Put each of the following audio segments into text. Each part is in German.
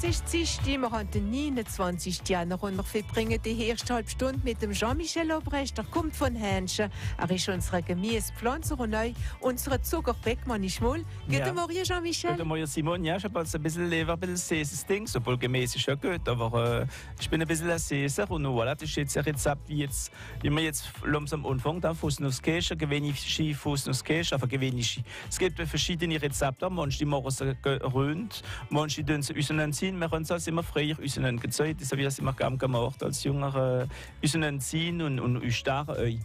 Es ist Dienstag, wir haben den 29. Januar und wir verbringen die erste halbe Stunde mit dem Jean-Michel Obrecht. Er kommt von Hänschen. Er ist unser Gemüsepflanzer und neu unser Zuckerbeckmann ist Schmull. Guten Morgen, Jean-Michel. Guten Morgen, Simon. Ja, ich habe also ein bisschen Leber, ein bisschen süßes Ding, obwohl Gemüse ist ja gut, aber ich bin ein bisschen ein Süßer und voilà, das ist jetzt ein Rezept, wie wir jetzt langsam anfangen. Da Fußnusskäse, gewöhnlich Fußnusskäse, aber gewöhnlich. Es gibt verschiedene Rezepte, manche machen es gerönt, manche tun sie ziehen. Wir haben es immer früher gezeigt, das habe ich immer gerne gemacht als junger ziehen und starren.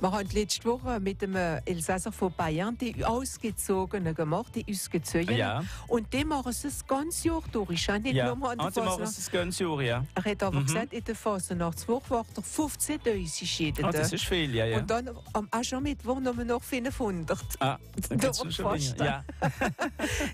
Wir haben letzte Woche mit dem Elsasser von Bayern die Ausgezogenen gemacht, die Ausgezogenen. Ja. Und die machen es das ganze Jahr durch. Ich habe nicht nur an der die machen es das ganze Jahr, ja. Er hat aber gesagt, in der Fasernachtswoche war er 15 Ausgeschieden. Das ist viel, ja. Und dann am Aschermittwoch noch 500. Das ist schon ja.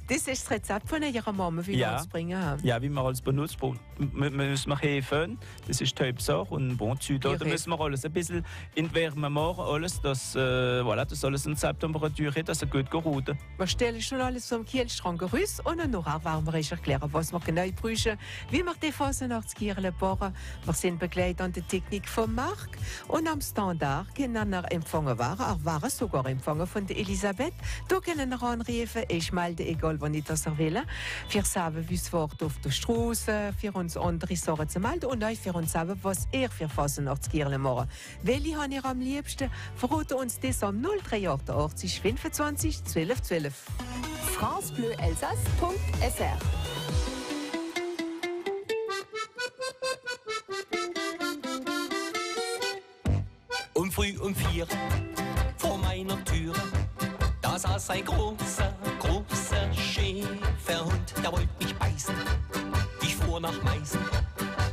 Das ist das Rezept von Ihrer Mama, wie wir es bringen haben. Ja, wie man alles benutzt. Müssen wir Hefe, das ist die Hauptsache, und Zutaten müssen wir alles ein bisschen in die Wärme machen, alles, dass das alles in Temperatur hat, dass es gut geruht. Wir stellen schon alles vom Kühlschrank raus und nachher werden wir euch erklären, was wir genau brauchen, wie wir die Fasernachtsgierle bauen. Wir sind begleitet an der Technik von Marc und am Standard können wir empfangen werden. Er war sogar empfangen von der Elisabeth. Da können wir anrufen, ich melde, egal wann ich das will. Wir sagen, wie es wird auf der Straße, für uns andere Sachen zu melden und auch für uns sagen, was für Fasernachtsgierle machen. Welche habe ich am liebsten? Verraten uns das am 038 25 12 12. francebleuelsasse.fr. Früh um 4 vor meiner Türe, da saß ein großer Schäferhund, der wollte mich beißen. Ich fuhr nach Meißen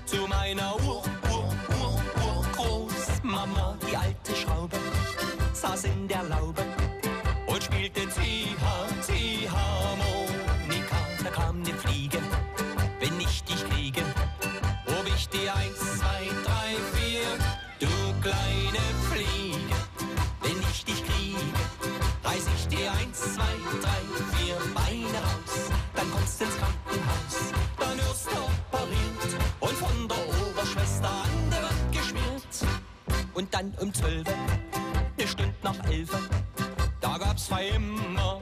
zu meiner Großmama, die alte Schraube, saß in der Laube und spielte Ziehharmonika. Da kam eine Fliege, wenn ich dich kriege, ob ich die 1, 2, 3, 4, du kleine Fliege, wenn ich dich kriege, reiß ich dir 1, 2, 3, 4 Beine raus, dann kommst ins Krankenhaus, dann wirst du operiert und von der Oberschwester an der Wand geschmiert. Und dann um 12, eine Stunde nach 11, da gab's immer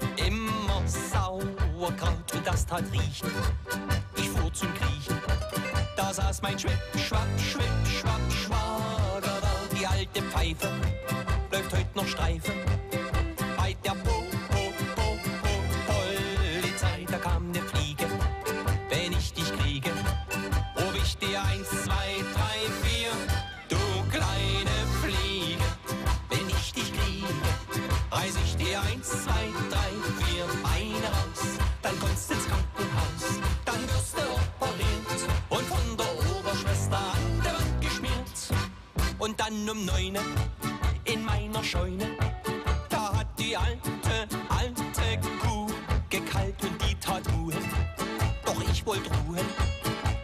Sauerkraut und das tat riechen. Ich fuhr zum Kriechen, da saß mein Schwager da, die alte Pfeife, läuft heute noch Streife. Bei der Polizei, da kam ne Fliege, wenn ich dich kriege, ob ich dir 1, 2, 3, 4, du kleine Fliege, wenn ich dich kriege, reiß ich dir 1, 2, 3, 4 Beine raus, dann kommst ins Krankenhaus, dann wirst du operiert und von der Oberschwester an der Wand geschmiert. Und dann um 9 in meiner Scheune, da hat die alte Kuh gekalbt und die tat Ruhe. Doch ich wollte ruhen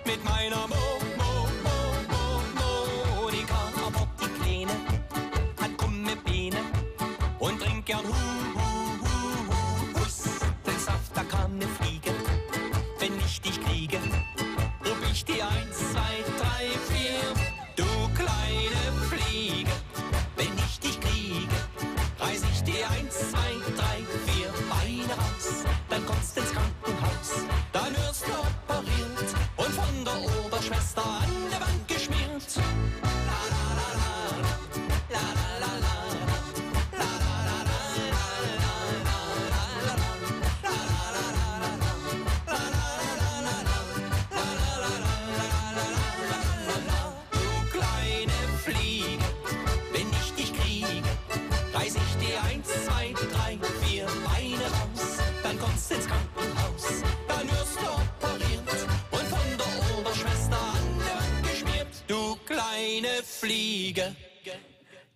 mit meiner Monika, aber die Kleine hat krumme Beine und trinkt gern Hustensaft. Da kam ne Fliege, wenn ich dich kriege, ob ich die 1, 2, 3, 4, du kleine Fliege, wenn ich dich kriege, reiß ich dir 1, 2, 3, 4 Beine raus, dann kommst ins Krankenhaus, dann wirst du operiert und von der Oberschwester an der Wand geschmiert. La la la la, la la la la, la la la la, la la la la. Du kleine Fliege, wenn ich dich kriege, reiß ich dir 1, 2, 3, 4 Beine raus, dann kommst ins Krankenhaus, dann wirst du operiert und von der Oberschwester an der Wand geschmiert. Du kleine Fliege.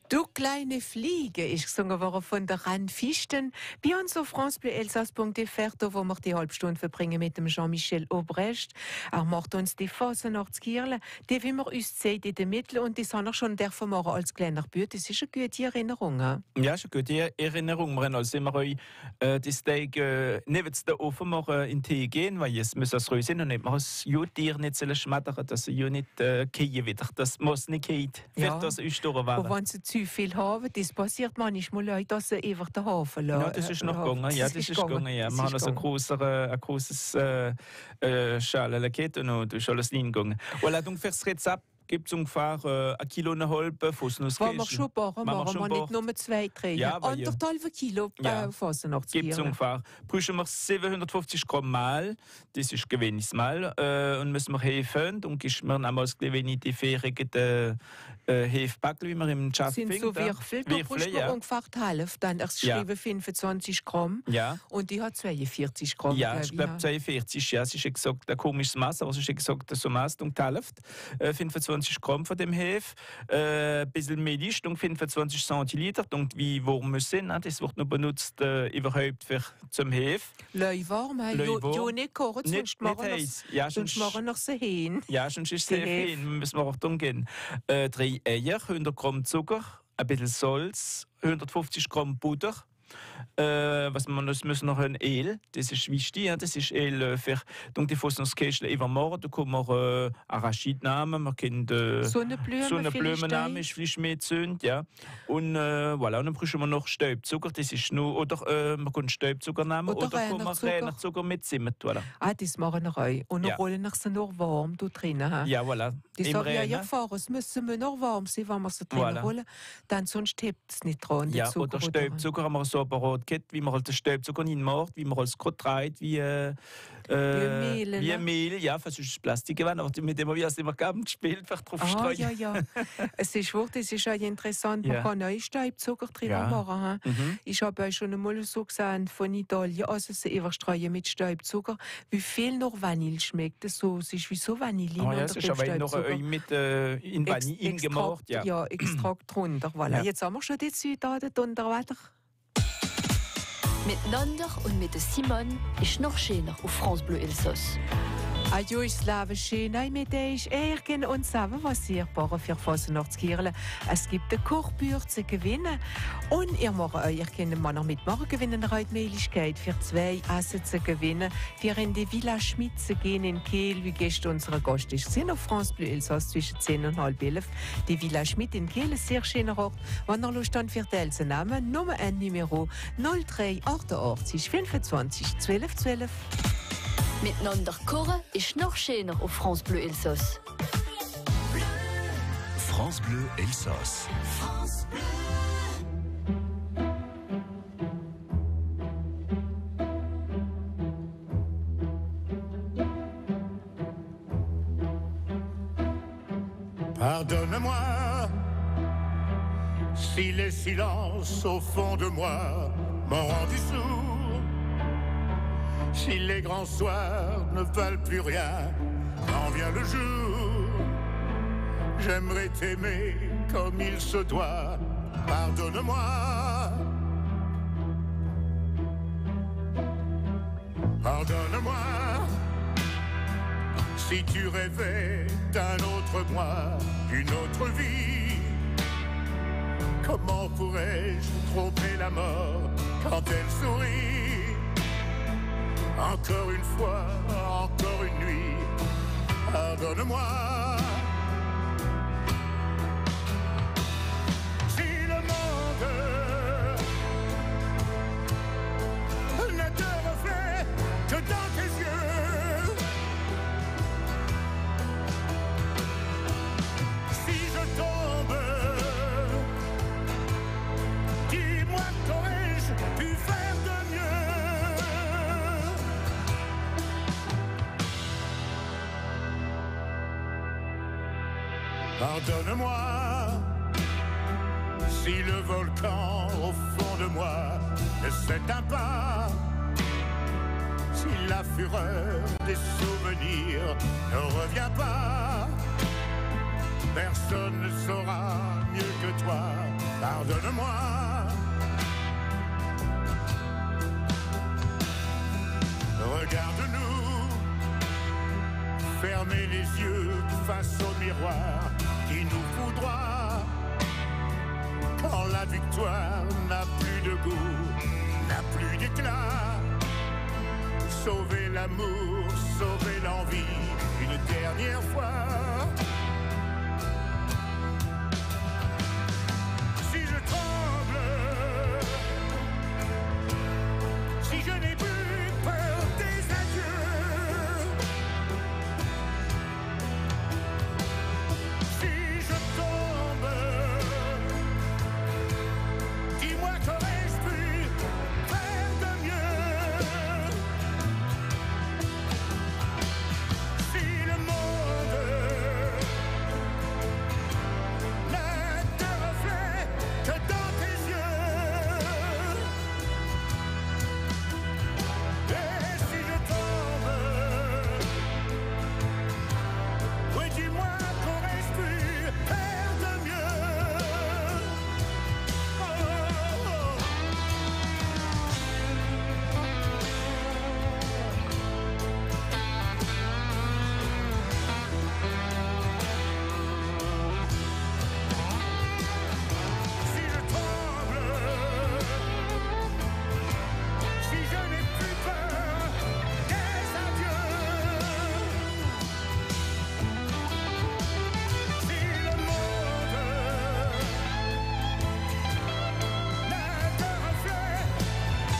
Du kleine Fliege ist gesungen worden von der Randfisten. Bei uns auf francebleuelsass.fr, da wo wir die halbe Stunde verbringen mit dem Jean-Michel Aubrecht. Er macht uns die Fasnachtskirle, die wie wir uns sehen in den Mitteln und das haben wir schon machen als kleiner Bub. Das ist eine gute Erinnerung. Ja, das ist eine gute Erinnerung. Wir haben also immer das Tag neben der Ofen in den Tee gehen, weil es muss das sein und nicht man das Jutier nicht schmattern, dass sie ja nicht gehen wieder. Das muss nicht gehen, wird das uns durchwaren. Und wenn sie zu viel haben, das passiert manchmal, dass sie einfach den Hafen lassen. Ja, das ist noch gegangen. Ja, das ist gegangen. Ja. Wir haben also ein großes Schale Lakette und das ist alles hingegangen. Voilà, donc für das Rezept gibt es ungefähr 1,5 Kilo Fußnusskäse. Wollen wir schon backen, machen wir nicht nur 2, 3. Ja, 1,5 Kilo Fasnachtskirle. Gibt es ungefähr. Brauchen wir 750 Gramm Mehl, das ist gewöhnliches Mehl, und müssen wir Hefe, und gibst mir damals wenig die fähigen Hefebackel, wie wir im Chat finden. Sind so Würfel, da brauchst du ungefähr die Hälfte. Dann geschrieben 25 Gramm und die hat 42 Gramm. Ja, ich glaube 42, ja, es ist gesagt ein komisches Maß, aber es ist gesagt so Maß und die Hälfte. 25 Gramm von dem Hefe, ein bisschen Milch, 25 Zentiliter, und wie warm muss sein, das wird nur benutzt überhaupt für zum Hefe. Warm, ja, nicht kochen, sonst machen wir noch so hin. Ja, sonst ist es sehr hin, müssen wir auch tun gehen. 3 Eier, 100 Gramm Zucker, ein bisschen Salz, 150 Gramm Butter. Was man müssen noch ein Öl, das ist wichtig, ja, das ist Öl für die Fasnachtskirle übermorgen. Da kann man Arachid nehmen, man kann Sonnenblumen nehmen, ist vielleicht mehr Zünd, ja. Und voilà, und dann brauchen wir noch Staubzucker, das ist nur, oder man kann Staubzucker nehmen oder kann man reiner Zucker mit Zimt, voilà. Ah, das machen wir auch. Und dann rollen wir sie noch warm da drinnen. Ja, voilà. Das habe ich ja erfahren, es müssen wir noch warm sein, wenn wir sie drinnen rollen, dann sonst hebt es nicht dran. Ja, oder Staubzucker haben wir so apparat geht, wie man halt den Staubzucker hinmacht, wie man halt das Kot dreht, wie Mehl, ja, fast ist Plastik gewesen, aber mit dem habe ich es immer gegeben, gespielt, einfach drauf streuen. Ja. Es ist wirklich, es ist auch interessant, man kann neue Staubzucker drin machen. Ich habe euch schon einmal so gesagt, von Italien, also sie einfach streuen mit Staubzucker, wie viel noch Vanille schmeckt. Es ist wie so Vanille. Ja, es ist aber noch mit in Vanille gemacht. Ja, Extrakt drunter. Voilà. Jetzt haben wir schon die Zutaten drunter weiter. Miteinander und mit Simon ist noch schöner auf France Bleu Elsass. Ajo, ich lebe schön mit euch. Ergen und sagen, was ihr braucht für Fasnachtskirle. Es gibt eine Kochbücher zu gewinnen. Und ihr könnt noch mitmachen, gewinnen eine Möglichkeit für 2 Essen zu gewinnen. Für in die Villa Schmidt zu gehen in Kehl, wie gestern unsere Gast ist. Sie sind auf France Bleu Elsass zwischen 10 und halb 11. Die Villa Schmidt in Kehl, ein sehr schöner Ort. Wenn ihr Lust habt, für die zu nehmen, Nummer 1 Numero 0388 25 12 12. Miteinander kochen ist noch schöner auf France Bleu Elsass. France Bleu Elsass. France Bleu. Pardonne-moi si les silences au fond de moi m'ont rendu sourd. Si les grands soirs ne valent plus rien, quand vient le jour, j'aimerais t'aimer comme il se doit. Pardonne-moi. Pardonne-moi si tu rêvais d'un autre moi, d'une autre vie. Comment pourrais-je tromper la mort quand elle sourit? Encore une fois, encore une nuit, pardonne-moi. Si le monde ne te reflète que dans tes yeux, si je tombe, dis-moi qu'aurais-je pu faire de mieux? Pardonne-moi si le volcan au fond de moi ne s'éteint pas, si la fureur des souvenirs ne revient pas. Personne ne saura mieux que toi pardonne-moi. Regarde-nous, fermez les yeux face au miroir qui nous foudroie. Quand la victoire n'a plus de goût, n'a plus d'éclat, sauvez l'amour, sauvez l'envie, une dernière fois. Si je tremble, si je n'ai plus peur des adieux, si je tombe, dis-moi qu'aurais-je pu faire de mieux. Si le monde n'a de reflet que dans tes yeux, et si je tombe, oui, dis-moi qu'aurais-je pu faire de mieux. Oh, oh, oh. Si je tremble, si je n'ai plus peur des adieux, si le monde n'a de reflet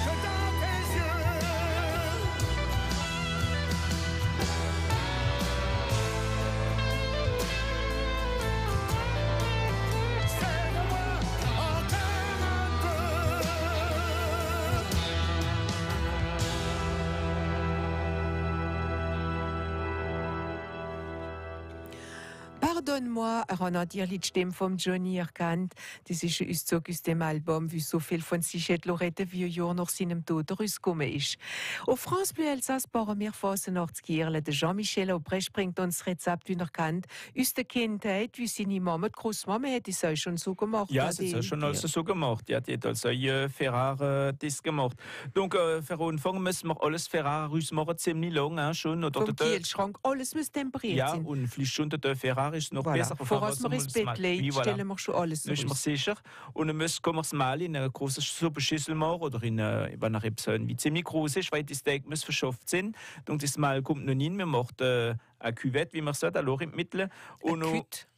que dans tes yeux, serre-moi encore un peu. Pardonne-moi, Ronald Lied Stimme vom Johnny erkannt. Das ist ein Auszug aus dem Album, wie so viel von Sichette Lorette wie ein Jahr nach seinem Tod rausgekommen ist. Auf France Bleu Elsass bauen wir Fasnachtskirle. Der Jean-Michel Aubrech bringt uns das Rezept, wie er kennt, aus der Kindheit, wie seine Mama, die Großmama, hat es auch schon so gemacht. Ja, das hat schon also so gemacht. Ja, die hat also Ferrari das gemacht. Donc, für Anfang müssen wir alles Ferrari rausmachen, ziemlich lang schon. Oder Vom Kühlschrank, alles muss temperiert ja, sein. und vielleicht schon der Ferrari ist noch Voilà. besser. Voraus wir ins Bett legen, stellen wir schon alles Das ist mir raus. sicher. Und dann können wir es mal in eine große Suppenschüssel machen oder in wenn er wie ziemlich groß ist, weil die Steak muss verschafft sind. Und das Mal kommt noch hin, wir machen eine Cuvette, wie man sagt, alors im Mittel. Und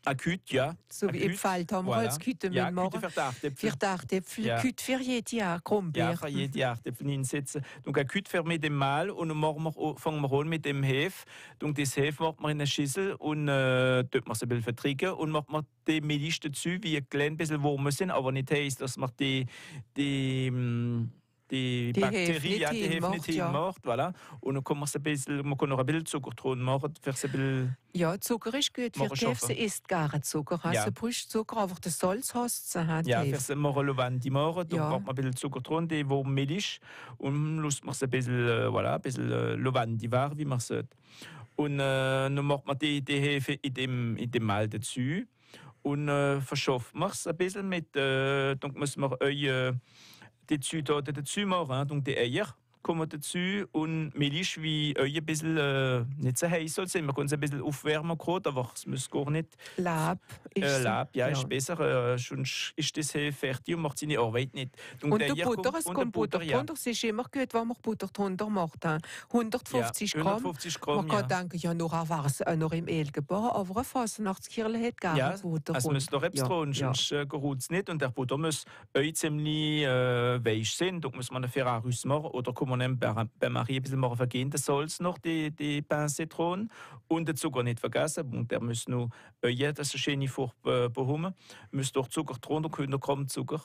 eine Cuvette, ja. So wie im Fall haben wir als Küte ja, mitmachen. Für Für Äpfel, Ja. Küte für jedes Jahr, Krummbeer. Ja, für jedes Jahr hinsetzen. Donc, eine Cuvette für mit dem Mal und dann fangen wir an mit dem Hef. Donc, das Hef macht man in eine Schüssel und dort man es ein bisschen vertrinken und macht man die Milch dazu, wie ein klein bisschen warm sind, aber nicht heiß, dass man die Bakterie, ja, die Hefe nicht hinmacht, voilà. Und dann kann man noch ein bisschen Zucker dran machen, für ein bisschen Ja, Zucker ist gut. Für die Hefe isst gar Zucker. Ja. Also brauchst Zucker, einfach das Salz hast du. ja, für ein Lavandi machen, dann Ja. macht man ein bisschen Zucker dran, die warm Milch und lässt man es ein bisschen, voilà, ein bisschen Lavandi war, wie man sagt. Und dann macht man die Hefe in dem Mal dazu und verschafft man es ein bisschen mit, dann müssen wir die Zutaten dazu machen, donc die Eier kommen dazu und Milch wie ein bisschen nicht so heiß soll sein. Man kann es ein bisschen aufwärmen gerade, aber es muss gar nicht. Lab ist Lab, ja, ist besser, sonst ist das fertig und macht seine Arbeit nicht. Und der Butter, es kommt Butter drunter. Es ist immer gut, wenn man Butter drunter macht. 150 Gramm. 150 Gramm, Man kann denken, ja, noch war es noch im Öl geboren, aber eine Fasnachtskirle hat gar ja, keine Butter. es muss noch etwas dran, sonst geruht es nicht. Und der Butter muss ziemlich weich sein. Da muss man eine Ferrari machen oder kann man bei Marie ein bisschen vergehen, das Salz noch, die Pince dran. Und den Zucker nicht vergessen. Und der muss noch, das ist eine schöne Frucht bekommen. Muss doch Zucker dran, 100 Gramm Zucker.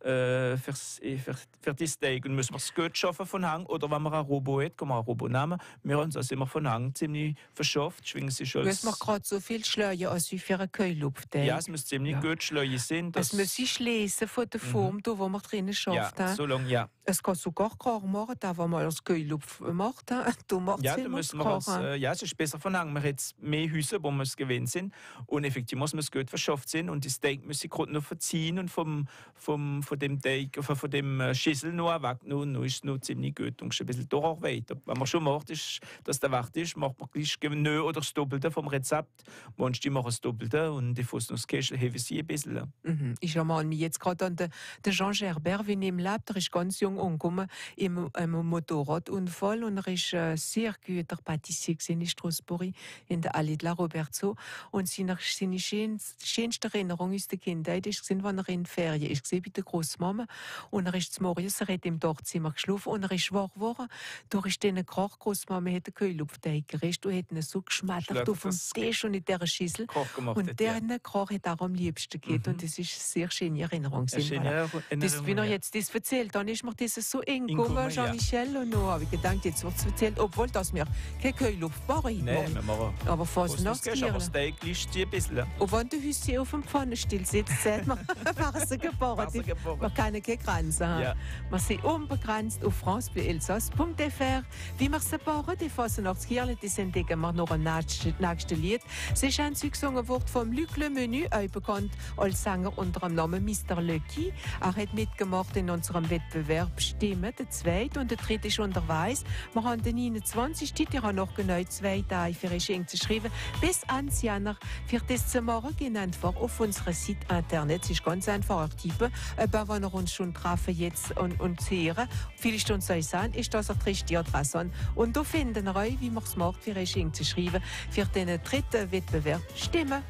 für die Steak. Und müssen wir es gut schaffen von Hang, oder wenn man ein Robo hat, kann man ein Robo nehmen. Wir haben es immer von Hang ziemlich verschafft. Schwingen sie schon. Es macht gerade so viel Schleue als für einen Keulupfteig. Ja, es muss ziemlich gut Schleue sein. Es muss sich lesen von der Form, da, wo man drinnen schafft. Ja, so lange, ja. Es kann sogar kochen machen, da wo man als Keulupf macht. Da macht ja, da müssen wir ja, es ist besser von Hang. Wir haben jetzt mehr Häuser, wo wir es gewöhnt sind. Und effektiv muss es gut verschafft sein. Und die Steak muss ich gerade noch verziehen und von dem Teig, von dem Schüssel noch wegnehmen. Dann ist es noch ziemlich gut. Und ein bisschen durch weiter. Wenn man schon macht, dass der Wert ist, macht man gleich genau oder das Doppelte vom Rezept. Manche machen das Doppelte und die Fußnusskäse haben sie ein bisschen. Ich erinnere mich jetzt gerade an den Jean Gerbert, wie ihm lebt. Er ist ganz jung angekommen im Motorradunfall und er ist sehr guter Patissier in Straßburg in der Allée de la Roberto. Und seine schönste Erinnerung aus der Kindheit ist, wenn er in Ferien ist, bei der Großmama. Und er ist zum Morgen, er hat im Dachzimmer geschlafen und er ist wach geworden. Da ist dann Krach, Großmama hat den Keulupfteig gerichtet und hat ihn so geschmettert auf dem Tisch und in dieser Schüssel. Und der Krach hat auch am liebsten gegeben. Und das ist eine sehr schöne Erinnerung. Das, wenn er jetzt das erzählt, dann ist mir das so eng gekommen, Jean-Michel. Und dann habe ich gedacht, jetzt wird es erzählt, obwohl das mir kein Keulupf war. Nein, wir machen. Aber fast noch aber Steak liest ein bisschen. Und wenn der Hüssi auf dem Pfannenstiel sitzt, sagt man, was geboren. Man kann keine Grenzen haben. Ja. Wir sind unbegrenzt auf francebleuelsass.fr. Wie wir sie bauen, die Fasnachtskirche, das entdecken wir noch am nächsten Lied. Sie ist ein Zeug gesungen worden vom Luc Le Menu, auch bekannt als Sänger unter dem Namen Mr. Lucky. Er hat mitgemacht in unserem Wettbewerb Stimmen, der zweite und der dritte ist unterwegs. Wir haben den 29. Ich habe noch genau 2 Tage für ein Geschenk zu schreiben. Bis ans Januar. Für das zu machen, gehen einfach auf unsere Seite Internet. Es ist ganz einfach aktiv. Aber wenn wir uns schon treffen jetzt und hören, vielleicht uns euch sagen, ist das eine richtige Adresse. Und da finden wir euch, wie man es macht, für ein Geschenk zu schreiben. Für den dritten Wettbewerb Stimmen.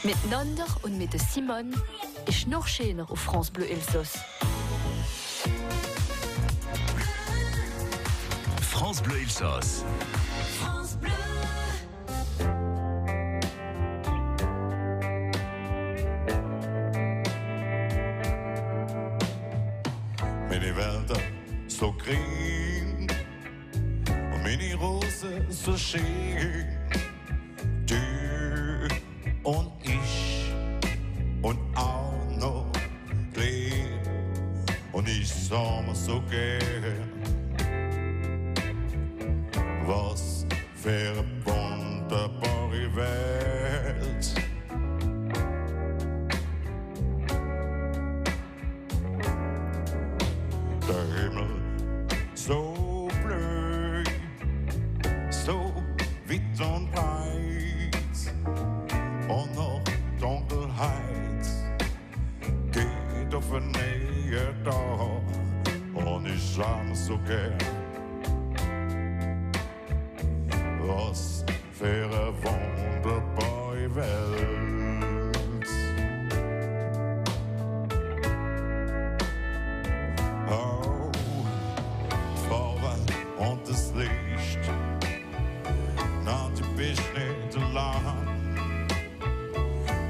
Miteinander und mit Simone ist noch schöner auf France Bleu Elsass. France Bleu Elsass. France Bleu. Meine Wälder so grün und meine Rose so schön. Du und ich und auch noch klein und ich sah mir so gern. Was für eine wunderbare Welt. Der Himmel so bleu, so weit und breit. Und noch Dunkelheit geht auf eine Nähe da. Und ich sah mir so gern. Was für eine wunderbare Welt. Oh, die Farbe und das Licht. Na, du bist nicht allein.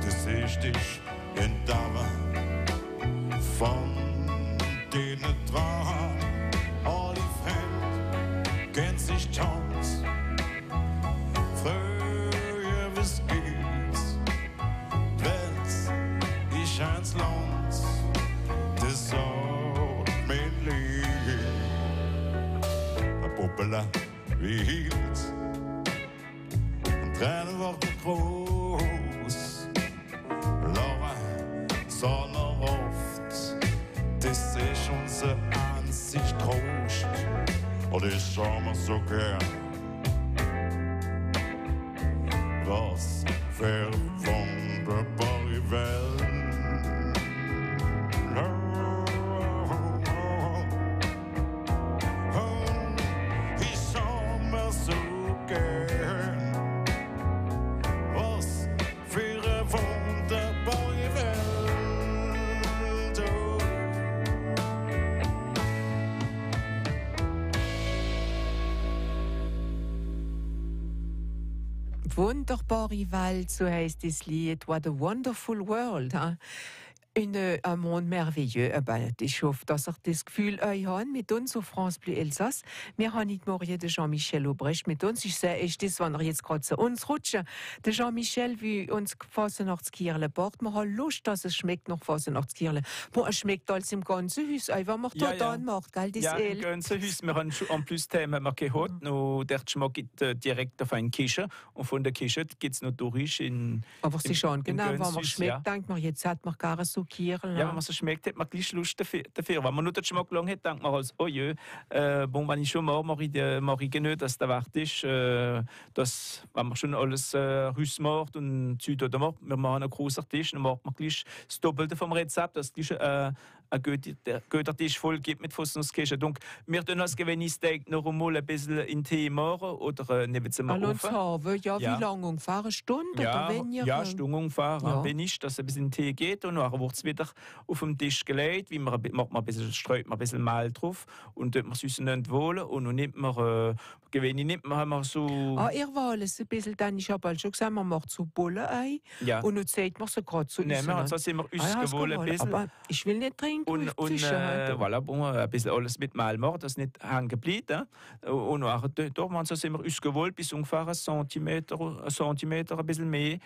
Du siehst dich in Dame von denen dran. Alle Fremd kennt sich Tanz. Früher was geht's, Welt ist ans Land, das sagt mein Leben. Ein Puppela wie hielt, und Tränen wurden groß. Laura, Sonne oft, das ist unser einzig Trost, und ich schau mir so gern. Was für eine wunderbare Welt. Ich schau mir so gern. Was für eine wunderbare Welt. Wunderbare Welt, so heißt das Lied. What a wonderful world. Un monde merveilleux. Ich hoffe, dass ihr das Gefühl euch habt mit uns auf France Bleu Elsass. Wir haben nicht morgen den Jean-Michel Obrecht mit uns. Ich sehe, ist das, wenn er jetzt gerade zu uns rutscht. Der Jean-Michel will uns Fasnachtskirle bort. Wir haben Lust, dass es schmeckt nach Fasnachtskirle. Es schmeckt alles im ganzen Haus. Wenn man da dann macht, gell, das ja, im ganzen Haus. Wir haben en plus Themen gehört. Der Geschmack geht direkt auf eine Küche. Und von der Küche geht es noch durch in. Aber sie schon, genau, wenn man schmeckt, denkt man, jetzt hat man gar so Kirle. Ja, wenn man so schmeckt, hat man gleich Lust dafür. Wenn man nur den Geschmack lang hat, denkt man als, oh je, wenn ich schon mache ich nicht, dass der Wert ist, dass, wenn man schon alles Haus macht und Zeug oder macht, wir machen einen großen Tisch, dann macht man gleich das Doppelte vom Rezept, dass es gleich ein guter Tisch voll gibt mit Fasnachtskirche. Donc, wir tun als Gewinnisteig noch einmal ein bisschen in Tee machen oder neben dem Ofen. Ja, wie lange ungefähr? Eine Stunde oder weniger? Ja, eine Stunde ungefähr. Ja. Wenn nicht, dass es ein bisschen in Tee geht und dann wird es wieder auf dem Tisch gelegt, wie man macht man ein bisschen, streut man ein bisschen Mehl drauf und tut man es uns nicht wohl und dann nimmt man haben wir so. Ihr wollt es ein bisschen, dann ich habe halt schon gesagt, man macht so Bullen-Ei und dann zählt man so gerade so. Nein, so sind wir uns gewollt ein bisschen. Aber ich will nicht trinken. Und voilà, ein bisschen alles mit Mehl machen, das nicht hängen bleibt. Und nachher, so sind wir uns gewollt, bis ungefähr einen Zentimeter, ein bisschen mehr,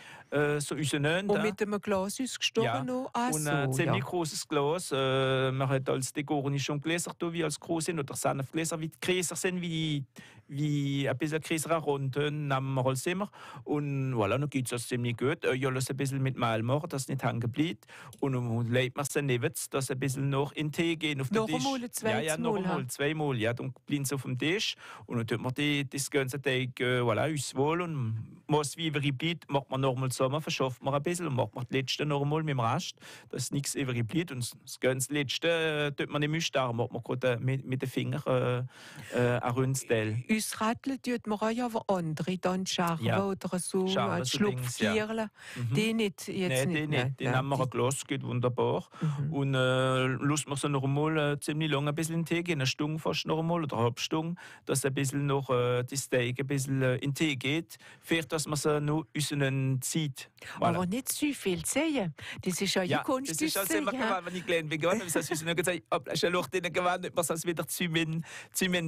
so auseinander. Und mit einem Glas ausgestochen noch? Und ein ziemlich großes Glas. Man hat als Dekor nicht schon Gläser, wie als groß sind, oder Senfgläser, wie die Gräser sind, wie ein bisschen größere Runden nehmen wir als immer. Und voilà, dann geht es das ziemlich gut. Alles ein bisschen mit Mehl machen, dass es nicht hängen bleibt. Und dann legt man es daneben, dass ein bisschen noch in den Tee gehen auf den Tisch. Noch einmal, zweimal. Ja, dann bleibt es auf dem Tisch. Und dann tut man das ganze Tag auswählen. Und was wie übrig bleibt, macht man nochmal zusammen, verschafft man ein bisschen und macht man das Letzte nochmal mit dem Rest, dass nichts übrig bleibt. Und das ganze Letzte tut man im Misch, da macht man gerade mit den Fingern ein rundes Teil. Uns Ratteln tut man auch ja, aber andere, dann Scharwe oder so, Schlupfkirle. Die nicht jetzt nicht. Nein, die nehmen wir ein Glas, geht wunderbar. Und lässt man so noch einmal ziemlich lange ein bisschen in den Tee gehen, eine Stunde fast noch einmal oder eine halbe Stunde, dass ein bisschen noch das Steak ein bisschen in den Tee geht, für dass man es noch unseren zieht. Voilà. Aber nicht zu viel sehen. Das ist ja die Kunst. Das ist also immer gewandt, wenn ich gelernt bin. Das heißt, wir haben gesagt, ich habe denen gewandt, dass es wieder zu mit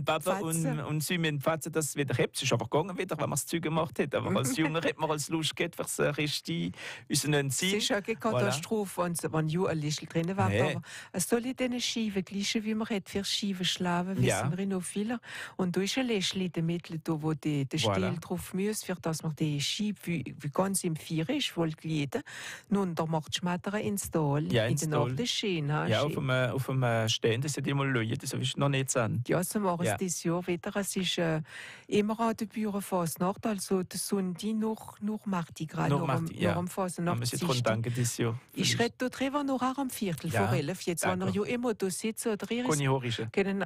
Papa und zu mit Pfatze, dass es wieder hebt. Es ist einfach gegangen wieder, wenn man das Zeug gemacht hat. Aber als Junge hat man als Lust geht, für das richtig unseren Ziel. Es ist ja keine Katastrophe, wenn du ein Lischl drin war. Aber es soll in diesen Schiefen gleichen, wie man hat für Schiefen schlafen, wissen wir noch viele. Und da ist ein Lischl in der Mitte, wo der Stiel drauf muss, für dass man die Schiebe, wie ganz im Vier ist, voll glieden. Nun, da macht Schmettern ins Tal. Ja, in der Nacht ist schön. Ja, auf dem Stand, das hat immer Leute, das ist noch nicht so. Ja, so machen es dieses Jahr wieder. Es ist immer an der Bürenfasnacht, also der Sonntag noch macht die gerade noch am Fasnacht. Ich rede da drüber noch am Viertel vor 11. Jetzt, wenn er ja immer da sitzt oder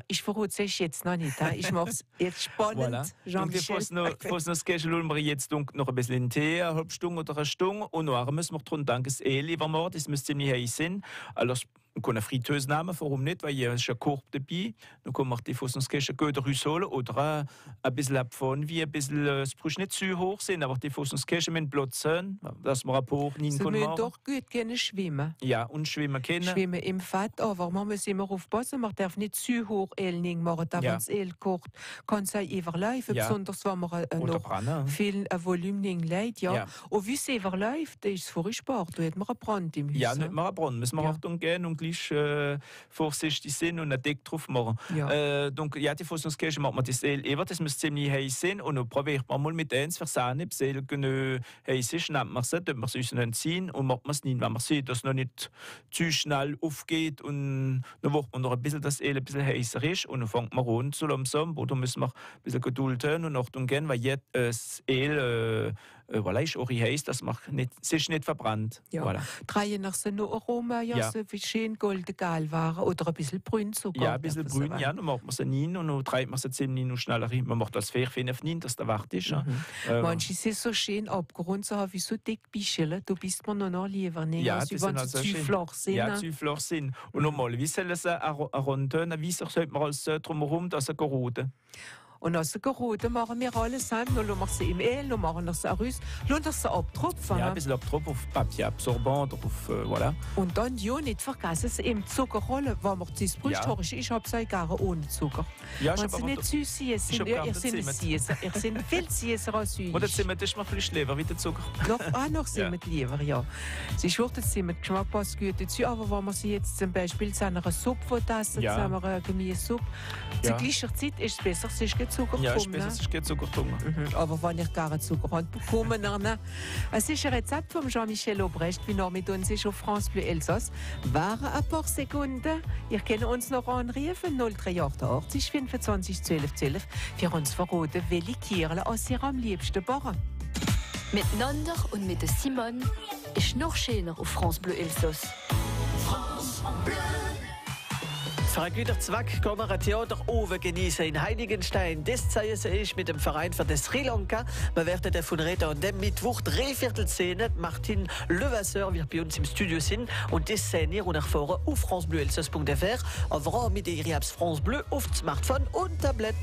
ich verrate es jetzt noch nicht. Ich mache es jetzt spannend. Jean-Michel. Fasnachtskirche lassen wir jetzt noch ein bisschen in den Tee, eine halbe Stunde oder eine Stunde. Und nachher müssen wir dran denken, das lieber machen, das müsste ziemlich heiß sein. Also, man kann eine Fritteuse nehmen, warum nicht, weil hier ist ein Korb dabei. Dann kann man die Fasnachtskirche gut rausholen oder ein bisschen abfahren, wie ein bisschen, es braucht nicht zu hoch sein, aber die Fasnachtskirche mit Platz sein, dass man ein paar hoch nicht machen. Sie müssen doch gut können schwimmen. Ja, und schwimmen können. Schwimmen im Fett, aber man muss immer aufpassen, man darf nicht zu hoch Öl machen, da wenn das Öl kocht, kann es auch überlaufen, besonders wenn man noch viel Volumen legt. Und wie es überläuft, ist es furchtbar, da hat man einen Brand im Haus. Ja, nicht mal einen Brand, müssen wir Achtung gehen und gleich vorsichtig sein und einen Deck drauf machen. Die Fasnachtskirche macht man das Öl über, das muss ziemlich heiß sein und dann probiert man mal mit eins versahnen, ob das Öl genug heiß ist, nimmt man es, tut man es uns dann ziehen und macht man es nicht, wenn man sieht, dass es noch nicht zu schnell aufgeht und dann macht man noch ein bisschen, dass das Öl ein bisschen heißer ist und dann fängt man an so langsam, oder müssen wir ein bisschen Geduld haben und Achtung gehen, weil jetzt das Öl ist auch heiß, dass man es ist nicht verbrannt. Drei nach so noch Aroma, so wie schön golden-gel waren oder ein bisschen brün sogar. Ja, ein bisschen brün, dann macht man es rein und dann treibt man es ziemlich schneller rein. Man macht das Fährchen rein, dass der Wart ist. Manche sind so schön abgerundet, so wie so dick Bischel, du bist mir noch lieber nicht. Ja, das sind also zu flach sind. Ja, zu flach sind. Und normalerweise soll es eine Runde, wie sollte man alles drumherum, dass er gerodet. Und aus der Gerote machen wir alles heim. Dann lassen wir sie im Öl, dann machen wir sie auch raus. Lassen wir sie abtropfen. Ja, ein bisschen abtropfen auf Papier absorbant oder auf, voilà. Und dann ja nicht vergessen, sie im Zuckerrolle, wenn man das brüst, Ja. ich habe sie gerne ohne Zucker. Ja, ich Wenn hab sie aber nicht süß sind, hab sind gerne ihr sind Zimt. süßer. Ihr sind viel süßer als süß. Oder Zimt ist mir vielleicht lieber wie der Zucker. Noch sind wir lieber, ja. Sie schurten sie mit Geschmack passt gut dazu, aber wenn man sie jetzt zum Beispiel zu einer Suppe essen, Ja. zu einer Gemüsesuppe, Ja. zu gleicher Zeit ist es besser, es ist kein Zucker Ja, ist drum, besser, ne? es ist kein Zucker drin. Aber wenn ich gerne Zucker habe, bekommen dann. Es ist ein Rezept von Jean-Michel Obrecht, wie noch mit uns ist auf France Bleu Elsass. Waren ein paar Sekunden. Ihr könnt uns noch anrufen, 038 25 12 12, für uns verraten, welche Kirle aus ihr am liebsten backen. Miteinander und mit der Simone ist noch schöner auf France Bleu Elsass. Für einen guten Zweck kann man ein Theater oben genießen in Heiligenstein. Das zeigen sie ist mit dem Verein für das Sri Lanka. Wir werden davon reden an dem Mittwoch, 3/4 Martin Levasseur wird bei uns im Studio sein. Und das sehen ihr und erfahren auf francebleuelsass.fr, aber auch mit Ihrer Apps France Bleu auf dem Smartphone und Tablet.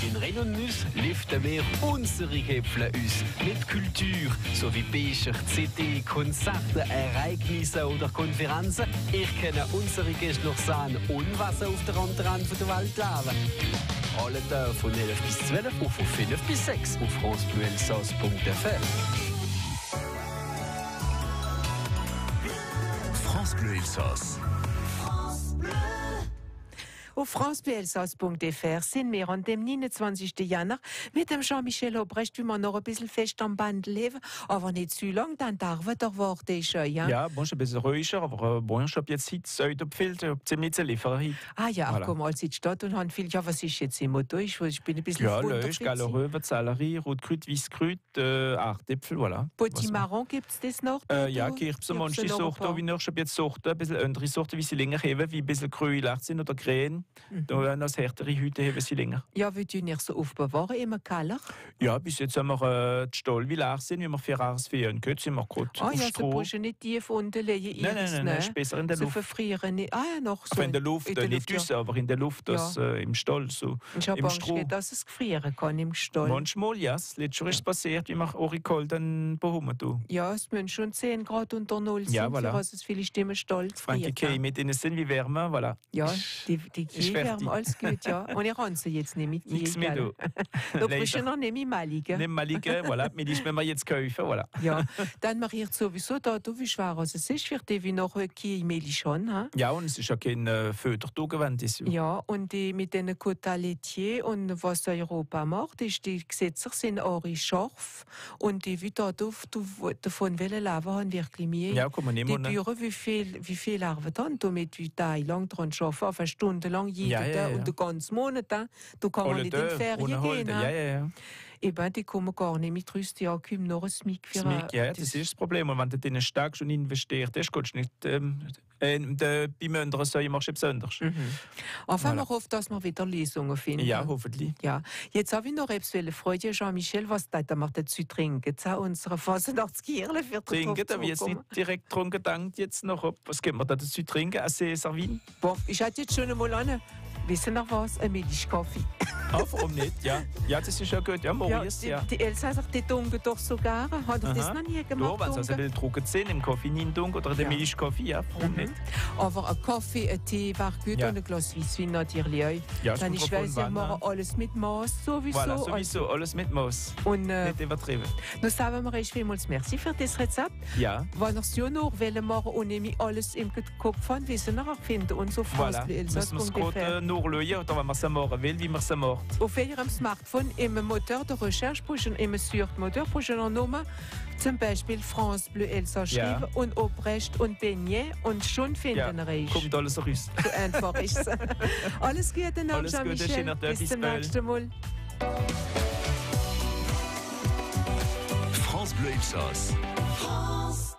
In Renonnus liften wir unsere Gipfel aus. Mit Kultur sowie Becher, CD, Konzerte, Ereignisse oder Konferenzen. Ich kenne unsere Gäste noch sehen und was auf der anderen Rand der Welt leben. Alle Tage von 11 bis 12 und von 5 bis 6 auf francebleuelsass.fr. France Bleu Elsass. Auf francebleuelsass.fr sind wir an dem 29. Januar mit dem Jean-Michel Obrecht, wie wir noch ein bisschen fest am Band leben, aber nicht zu lang, dann darf er doch warten schon, ja? Ja, bon, ist ein bisschen ruhiger, aber bon, ich habe jetzt heute abgefüllt, ziemlich zu liefern. Heute. Ah ja, Voilà. komm, als in die Stadt und haben viel, ja, was ist jetzt im Motto? Ich bin ein bisschen Ja, verwundert. Lösch, Galleröwe, Sellerie, Rotkrüt, Weisskrüt, Artäpfel, voilà. Petit Marron gibt es das noch? Ja, Kirchse, manche Sorten, wie noch schon jetzt Sorten, ein bisschen andere Sorten, wie sie länger haben, wie ein bisschen Grühlach sind oder Krähen. Da noch härtere Hüte haben sie länger. Ja, wie tun ihr so aufbewahren, immer Keller? Ja, bis jetzt haben wir die Stall wie leer sind, wie wir für Jahres Ferien gehen, sind wir gerade Ah auf ja, so Stroh. brauchst du nicht tief unten legen. Nein, ist besser in der So Luft. verfrieren nicht. Ah ja, noch so. Aber in der Luft, nicht ja. draussen, aber in der Luft, das, im Stall, so Ich habe im Angst, Stroh. dass es gefrieren kann im Stall. Manchmal, ja, das letzte Mal ist es passiert, wie wir Orikol dann bekommen tun. Ja, es müssen schon 10 Grad unter Null sein, Ja, voilà. für was es viele Stimmen Stall Frankie gefriert. Kay mit ihnen sind wie Wärme, voilà. Ja, die Ist wärmen fertig. alles gut, ja. Und ich kann sie jetzt nicht mit Nichts mehr, du. Da brauchst du noch nicht mehr mal liegen. Nimm mal liegen, voilà. Mit ist, wenn wir jetzt kaufen, voilà. Ja, dann mariert sowieso da, du, wie schwer es ist, für die wie noch Mehl schon, ha? Ja, und es ist ja kein Födertag gewesen, das Jahr. Ja, und die mit den Quota laitier und was Europa macht, ist, die Gesetze sind auch scharf und die wie da davon wollen leben haben wirklich mehr. Ja, kann man Die nehmen. Büro, wie viel arbeiten damit wie lang dran arbeiten, auf eine Stunde lang jeden Ja, ja, Tag ja. und den ganzen Monat, da kann man nicht in die Ferien gehen. Ja, ja, ja. Eben, die kommen gar nicht mit Rüst, ja, kommen noch ein Smig für Ja, das ist das Problem. Und wenn du in stark schon investiert hast, kannst du nicht bei Mündern sagen, machst du etwas anderes. Einfach Voilà. mal hofft, dass wir wieder Lösungen finden. Ja, hoffentlich. Ja, jetzt habe ich noch etwas Freude, Jean-Michel, was da wir dazu trinken? Zu unserer Fasnachtskirche wird Trinken, da wird jetzt nicht direkt dran gedacht, jetzt noch, was können wir da dazu trinken? Ein Servin? Boah, ich hatte jetzt schon einmal an. Wissen noch was? Ein Milchkaffee. Ah, warum nicht? Ja, ja, das ist ja gut. Ja, Maurice, ja. Die Elsässer, die dunkeln doch sogar. Hat er das noch nie gemacht? Ja, wenn es ein bisschen trocken sind, im Kaffee nicht dunkel oder der Ja. Milchkaffee, ja, warum nicht? Aber ein Kaffee, ein Tee war gut Ja. und ein Glas Weisswein natürlich auch. Ja, Dann kommt ich drauf weiß, an, wir wann, machen alles mit Maß, sowieso. Voilà, sowieso, alles mit Maß. Und Nicht übertrieben. nun sagen wir euch vielmals merci für das Rezept. Ja, Wenn ihr es ja noch machen und nämlich alles im Kopf haben, wissen wir, finden uns auf voilà. Müssen wir es francebleuelsass.fr. gerade nachschauen, oder wenn man es machen will, wie man es macht. Auf eurem Smartphone im Motor de Recherche, im Suchmotor, eine Nummer, zum Beispiel France Bleu Elsass Ja. schreiben und Obrecht und Beignet und schon finden wir euch. Kommt alles raus. So einfach ist es. Alles Gute noch, Alles Gute, Jean-Michel. schönen Tag, Bis bis zum bald. nächsten Mal. France Bleu Elsass. France